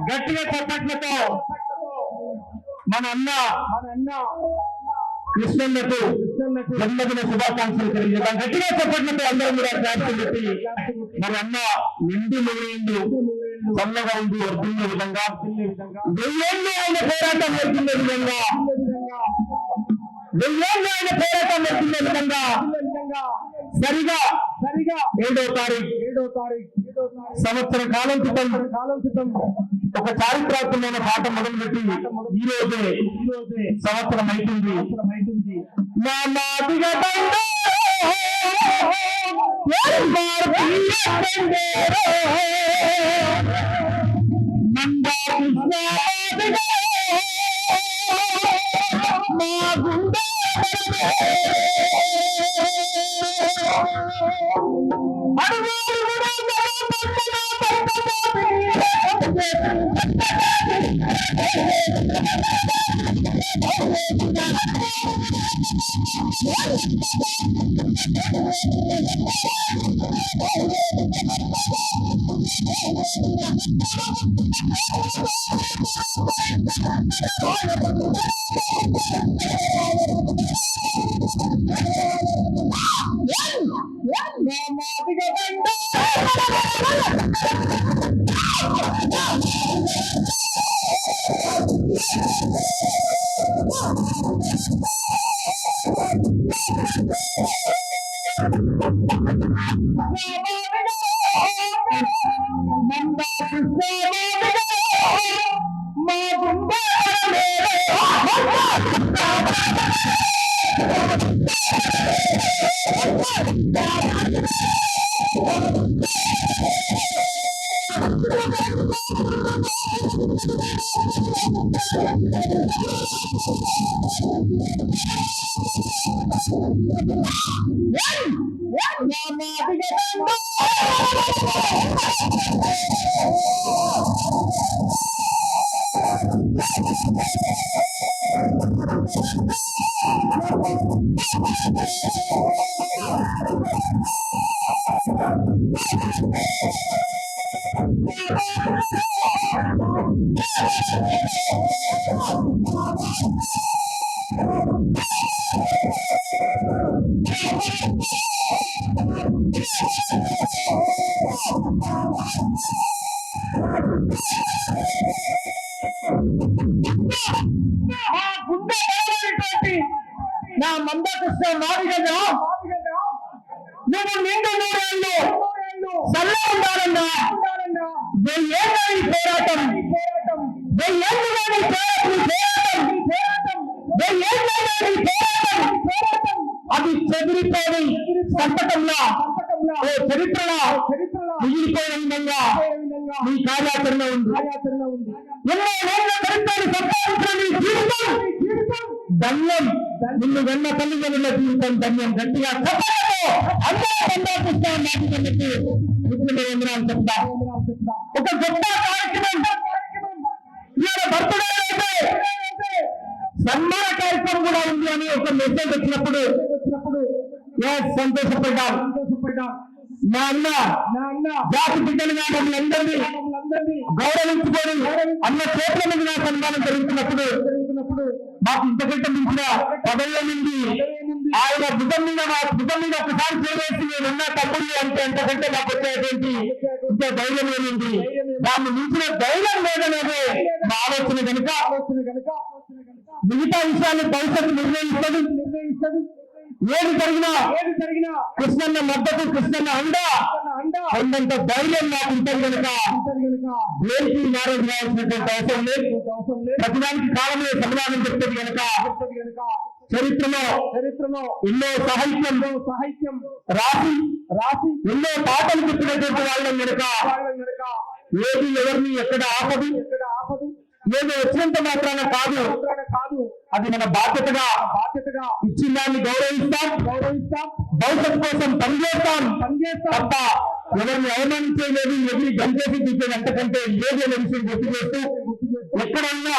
గట్టిగా చప్పట్లతో మన అన్న కృష్ణన్నకు జన్మదిన శుభాకాంక్షలు తెలియజేద్దాం. గట్టిగా చప్పట్లతో అందరూ కూడా క్లాప్స్ పెట్టి మన అన్న నిండు నూరేళ్ళు చల్లగా ఉంది వర్తిల్లే విధంగా, వెయ్యేళ్ళు ఆయన పోరాటం వర్తిల్లే విధంగా, వెయ్యేళ్ళు ఆయన పోరాటం వర్తిల్లే విధంగా సరిగా 7వ తారీఖు సంవత్సర కాలం క్రితం ఒక చారిత్రాత్మకమైన పాట మొదలుపెట్టి ఈ రోజే సంవత్సరం అవుతుంది. నా మాదిగా నా మందకృష్ణ మాదిగగా నువ్వు నిండు నూరేళ్ళు సల్ల ఉండాలన్నా, వెయ్యేళ్ళ పోరాటం, అది చెదిరిపోయి సంకటంలో చరిత్రలో మిగిలిపోయే విధంగా మీ కార్యాచరణ ఉంది. ఎన్నో ఏళ్ల చరిత్రను సంపాదించిన నీ జీవితం ధన్యం. నిన్ను వెన్న తల్లిదండ్రుల జీవితం ధన్యం. గట్టిగా చెప్తా. ఒక గొప్ప కార్యక్రమం బర్త్డే అయితే సన్మాన కార్యక్రమం కూడా ఉంది అని ఒక మెసేజ్ వచ్చినప్పుడు సంతోషపడ్డాం. మా అన్న జాతి బిడ్డలుగా మమ్మల్ని అందరినీ గౌరవించుకొని అన్న చేతుల మీద నా సన్మానం జరుగుతున్నప్పుడు మాకు ఇంతకంటే మించిన పదవుల నుండి ఆయన భుజం మీద ఒకసారి చేరేసి నేనున్నా తమ్ముడు అంటే ఎంతకంటే నాకు వచ్చేటువంటి ఇంత ధైర్యం ఏమింది. దాన్ని మించిన ధైర్యం లేదనేది మా ఆలోచన కనుక మిగతా విషయాన్ని భవిష్యత్తు నిర్ణయిస్తుంది. ఏది జరిగినా కృష్ణన్న మద్దతు, కృష్ణన్న అండా కొండంత ధైర్యం నాకు ఉంటుంది కనుక దేనికి మ్యారేజ్ రావాల్సినటువంటి అవసరం లేదు. ప్రతిదానికి కాలంలో సమాధానం చెప్తుంది కనుక చరిత్రలో ఎన్నో సాహిత్యం రాసి ఎన్నో పాటలు చెప్పినటువంటి వాళ్ళం కనుక ఏది ఎవరిని ఎక్కడ ఆపదు. ఏదో వచ్చినంత మాత్రాన కాదు, అది మన బాధ్యతగా ఇచ్చిన దాన్ని గౌరవిస్తాం. భవిష్యత్ కోసం పనిచేస్తాం తప్ప ఎవరిని అవమానించలేదు, ఎవరిని గంటేసి తీసేది అంతకంటే ఏదైనా విషయం గుర్తు చేస్తూ ఎక్కడన్నా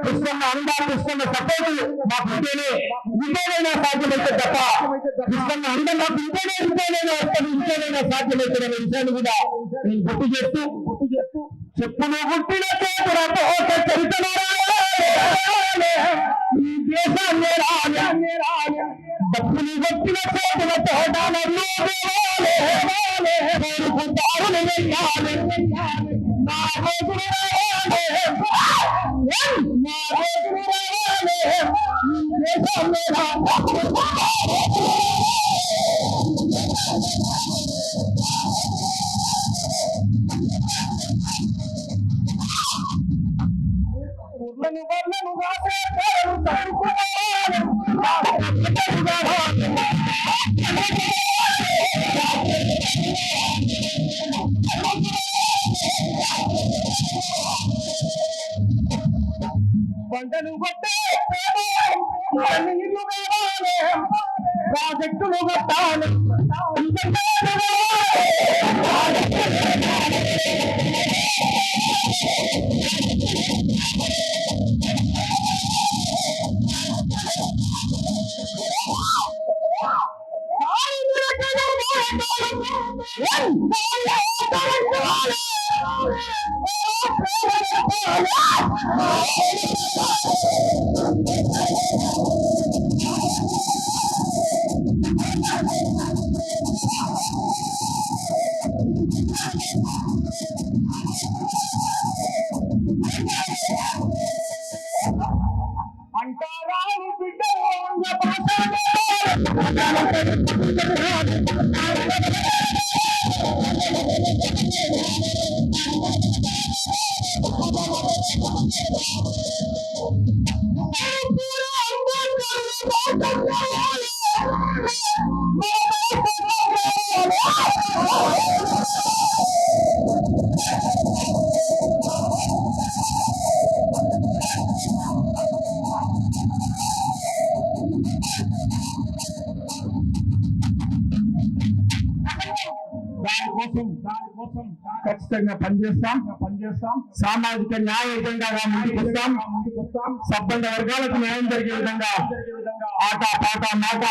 కృష్ణన్న అందా, కృష్ణన్న సపోర్టు మాకు ఇంకేదైనా సాధ్యమైతే తప్ప కృష్ణన్న అంద మాకు ఇంకేదైనా వస్తుంది, ఇంకేదైనా సాధ్యమైతే అనే విషయాన్ని కూడా నేను గుర్తు చేస్తూ చెప్పులు గుట్టిన చేతులతో ఈ దేశాన్ని రాలే డప్పులు కొట్టిన చేతులతో కోరుకుంటారు వెయ్యాలి నా రోజులు రావాలి నా రోజులు రావాలి ఈ దేశాన్ని ఊర్లను వర్ణను పంటను కొట్టే నీళ్లు కావాలి ప్రాజెక్టులు కట్టాలి అంటారాని బిడ్డ దానికోసం ఖచ్చితంగా పనిచేస్తాం సామాజిక న్యాయ ఎజెండాగా ముందుకు వస్తాం సబ్బండ వర్గాలకు న్యాయం జరిగే విధంగా ఆట పాట మాట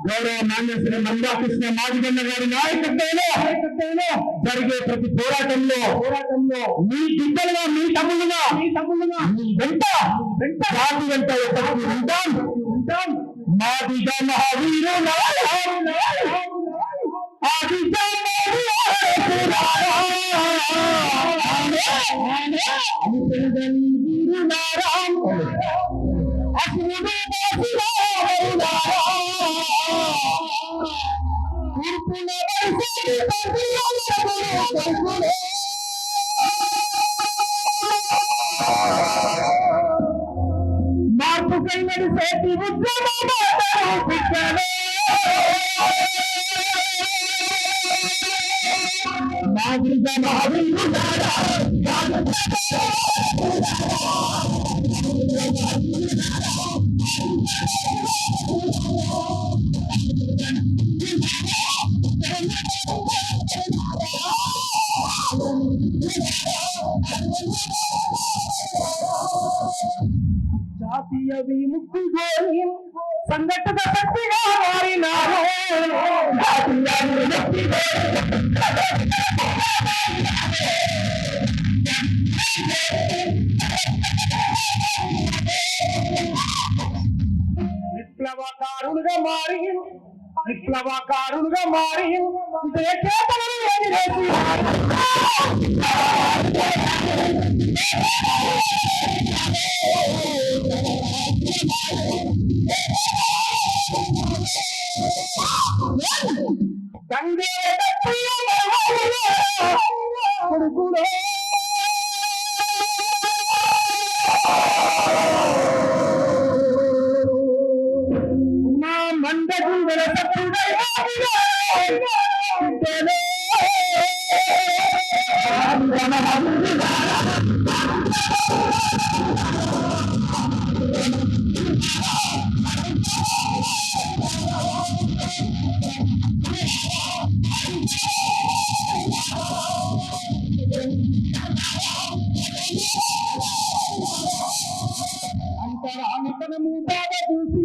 గౌరవ నాణ్యశ్రీ మందాకృష్ణ మాదిగన్న గారి నాయకత్వంలో జరిగే ప్రతి పోరాటంలో మీ బిడ్డలుగా మీ తమ్ములుగా మీ వెంట జాతి వెంట ఎప్పటికీ ఉంటాం మాదిగ మహావీరు మార్పు కైనది సేటి మాదిరిగా మహావీరు జాతీయ విముక్తి గోరి సంఘటన శక్తిగా మారినారు విప్లవకారులుగా మారి నా మందగుండల అంతరానితనము బాగా చూసి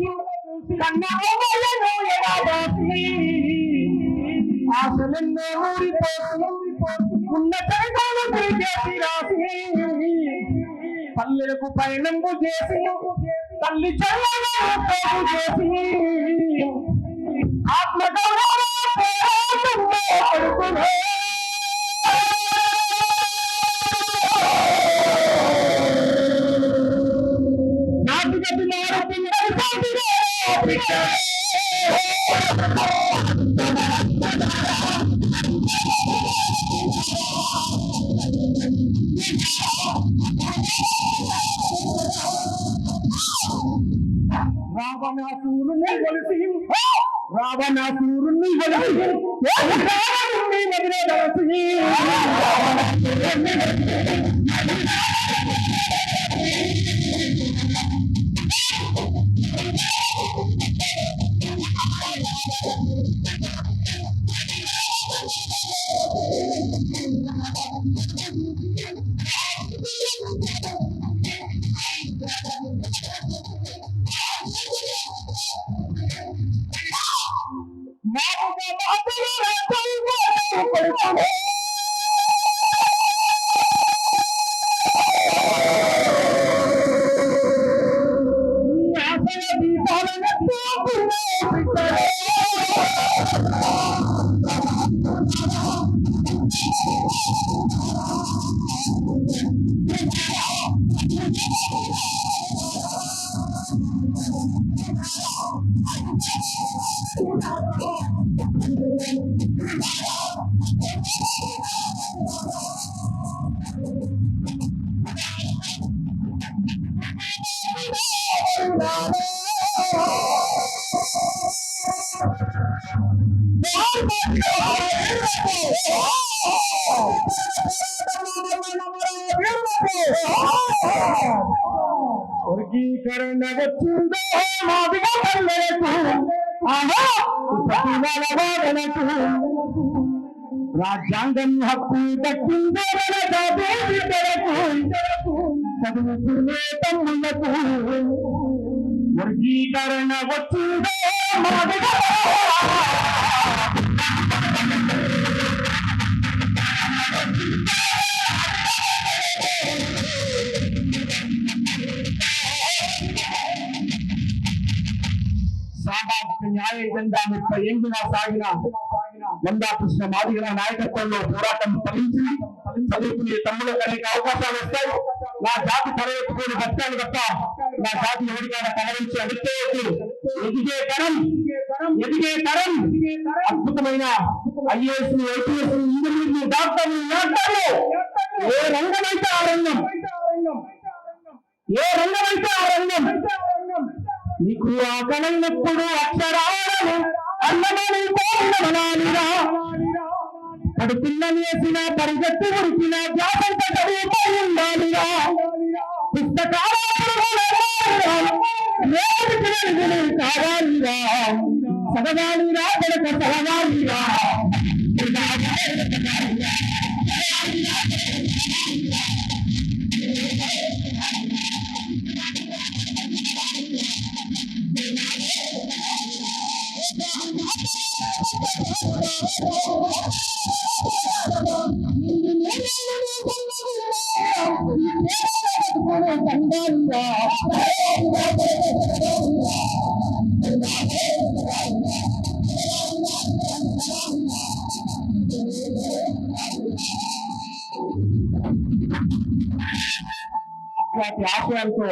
ఆశలెన్నో ఊరిపోతూ ఉన్న కైతాలు చేసి రాసి పల్లెలకు పయనంబు చేసి తల్లి చల్లను చేసి ఆత్మగౌరవం రావణాసురుని కొలిసి రావణాసురుని కొలిసి వర్గీకరణ వచ్చిందో మాదిగా రాజ్యాంగం హక్కు దక్కిందో చదువుకునే తమ్ములకు వర్గీకరణ వచ్చిందో మాదిగా సామాజిక న్యాయ ఎజెండా 30 ఏళ్ళుగా సాగిన మందాకృష్ణ మాదిగల నాయకత్వంలో పోరాటం ఫలించింది. చదువుకునే తమ్ములకు అనేక అవకాశాలు వస్తాయి. నా జాతి తలెత్తుకుని బతకాలి తప్ప నా జాతి ఎవరికైనా తలవించి అడిగేయచ్చు. ఎదిగే తరం అద్భుతమైన ఐఏఎస్ ఐపీఎస్ ఇంజనీర్లు డాక్టర్లు ఏ రంగమైతే ఆ రంగం నీకు ఆకలైనప్పుడు అక్షరాలను అన్నమని పోయినమనాలిరా పడు పిల్లని వేసిన పరిగెత్తి ఉడికిన జాతంత చదువుపై ఉండాలిరా పుస్తకాలు కావాలిరా చదవాలిరా కొడుక చదవాలిరా అట్లాంటి ఆశయాలతో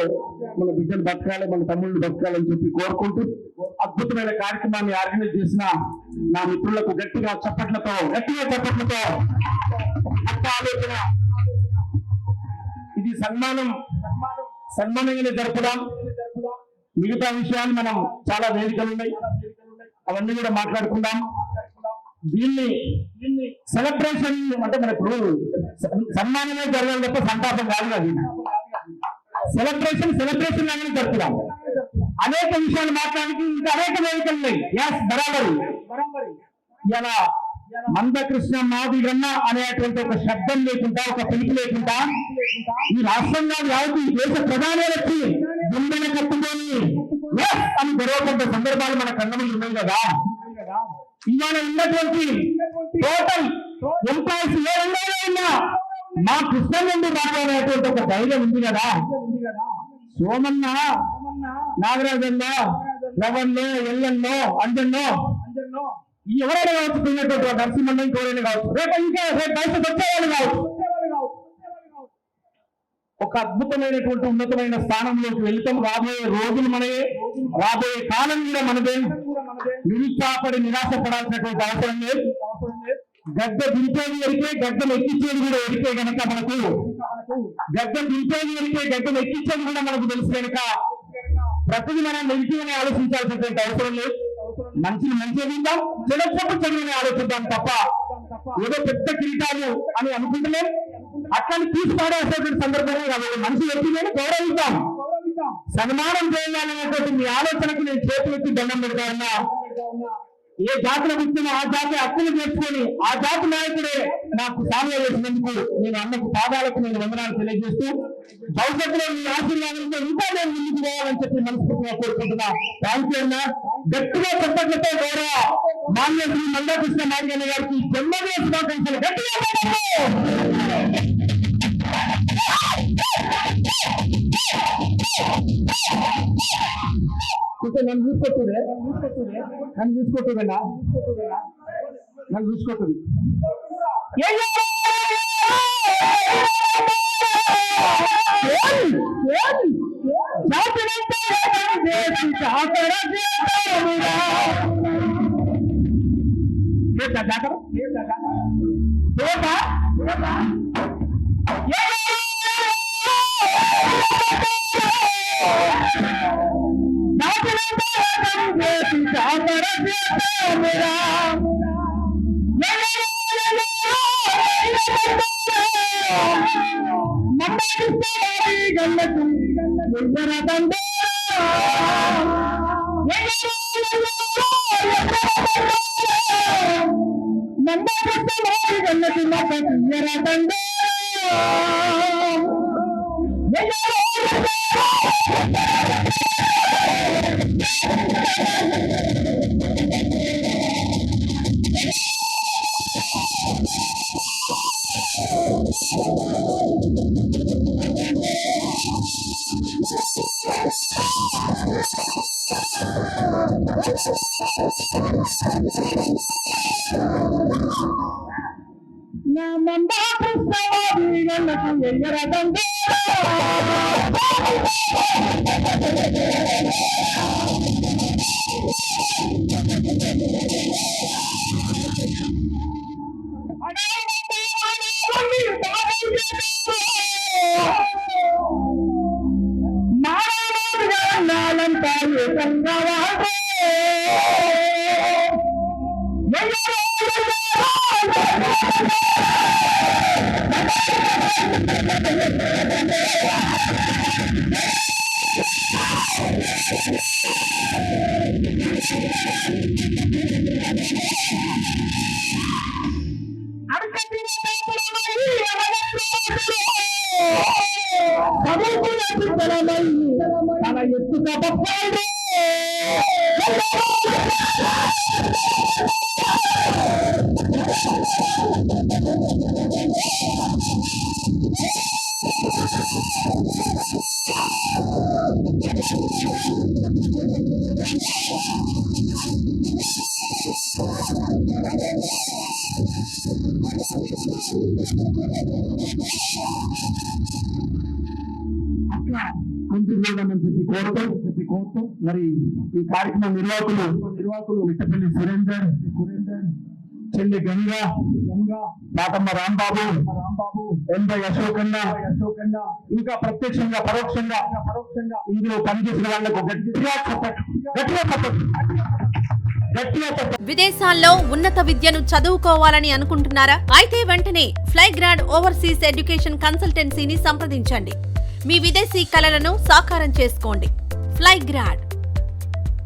మన బిడ్డలు బతకాలి, మన తమ్ముళ్ళు బతకాలని చెప్పి కోరుకుంటూ అద్భుతమైన కార్యక్రమాన్ని ఆర్గనైజ్ చేసిన నా మిత్రులకు గట్టిగా చప్పట్లతో ఆలోచన ఇది సన్మానంగానే జరపడం. మిగతా విషయాలు మనం చాలా వేదికలు ఉన్నాయి, అవన్నీ కూడా మాట్లాడుకుందాం. దీన్ని సెలబ్రేషన్ అంటే మన ఇప్పుడు సన్మానమే జరగాలి తప్ప సంతాపం కాదు. అది సెలబ్రేషన్ లాగానే జరుపుదాం. అనేక విషయాలు మాట్లాడానికి ఇంకా అనేక వేదికలు ఉన్నాయి. బరాబరి ఇలా మందకృష్ణ మాదిగన్న అనేటువంటి ఒక శబ్దం లేకుండా, ఒక పిలుపు లేకుండా ఈ రాష్ట్రంలో యావత్ ఈ దేశ ప్రధాని వచ్చి గుండెని కట్టుకొని అని గొడవపడ్డ సందర్భాలు మన కన్నములు ఉన్నాయి కదా. ఇవాళ ఉన్నటువంటి టోటల్ ఎంప్లాయీస్ ఏ రంగంలో ఉన్నా మా కృష్ణ నుండి రాబోయేటువంటి ఒక ధైర్యం ఉంది కదా. సోమన్న, నాగరాజన్న, రవణ్ణో, ఎల్లన్నో, అంజన్నో ఎవరైనా కావచ్చు, తిన్నటువంటి నరసింహన్న ఇంకెవరైనా కావచ్చు, రేపు బయటకు వచ్చేవాళ్ళు కావచ్చు. ఒక అద్భుతమైనటువంటి ఉన్నతమైన స్థానంలోకి వెళ్తాం. రాబోయే రోజులు మనయే, రాబోయే కాలం కూడా మనదే. నిరుత్సాహపడి నిరాశపడాల్సినటువంటి అవసరం లేదు. గడ్డ దింపేది ఎరికే, గడ్డను ఎక్కించేది కూడా ఎరికే గనక మనకు, గడ్డ దింపేది ఎరికే, గడ్డను ఎక్కించేది కూడా మనకు తెలుసు కనుక ప్రతిదీ మనం నెగిటివ్గానే ఆలోచించాల్సినటువంటి అవసరం లేదు. మంచిని మంచిగా విందాం, చెడొచ్చినప్పుడు చెడుగానే ఆలోచిద్దాం తప్ప ఏదో పెద్ద కిరీటాలు అని అనుకుంటలే. అట్లాంటి తీసుకురావాల్సినటువంటి సందర్భంలో కాదు. మనిషి వ్యక్తిని గౌరవిద్దాం, సన్మానం చేయాలనేటువంటి మీ ఆలోచనకు నేను చేతులెత్తి దండం పెడతానన్నా. ఏ జాతిలో కూర్చున్నా ఆ జాతి హక్కులు నేర్చుకొని ఆ జాతి నాయకుడే నాకు సాధన చేసినందుకు నేను అన్నకు పాదాలకు నేను వందనాలు తెలియజేస్తూ, భవిష్యత్తులో మీ ఆశీర్వాదంతో ఇంకా నేను ముందుకు పోవాలని చెప్పి మనస్ఫూర్తిగా కోరుకుంటున్నా. థ్యాంక్ యూ అన్న. గట్టిగా చెప్పట్లతో గౌరవ మాన్య శ్రీ మందాకృష్ణ మాదిగన్న గారికి జన్మదిన శుభాకాంక్షలు. గట్టిగా కొంచెం నన్ను చూసుకోవట్లే, నన్ను చూసుకోవట్లేదన్నా, నన్ను చూసుకోవట్లేదు. కోరుతూ మరి ఈ కార్యక్రమ నిర్వాహకులు మిట్టపల్లి సురేందర్, చెల్లి గంగా, పాతమ్మ రాంబాబు, ఎన్వై అశోకన్న, ఇంకా ప్రత్యక్షంగా పరోక్షంగా ఇందులో పనిచేసిన వాళ్లకు గట్టిగా విదేశాల్లో ఉన్నత విద్యను చదువుకోవాలని అనుకుంటున్నారా? అయితే వెంటనే ఫ్లైగ్రాడ్ ఓవర్సీస్ ఎడ్యుకేషన్ కన్సల్టెన్సీని సంప్రదించండి. మీ విదేశీ కలలను సాకారం చేసుకోండి. ఫ్లైగ్రాడ్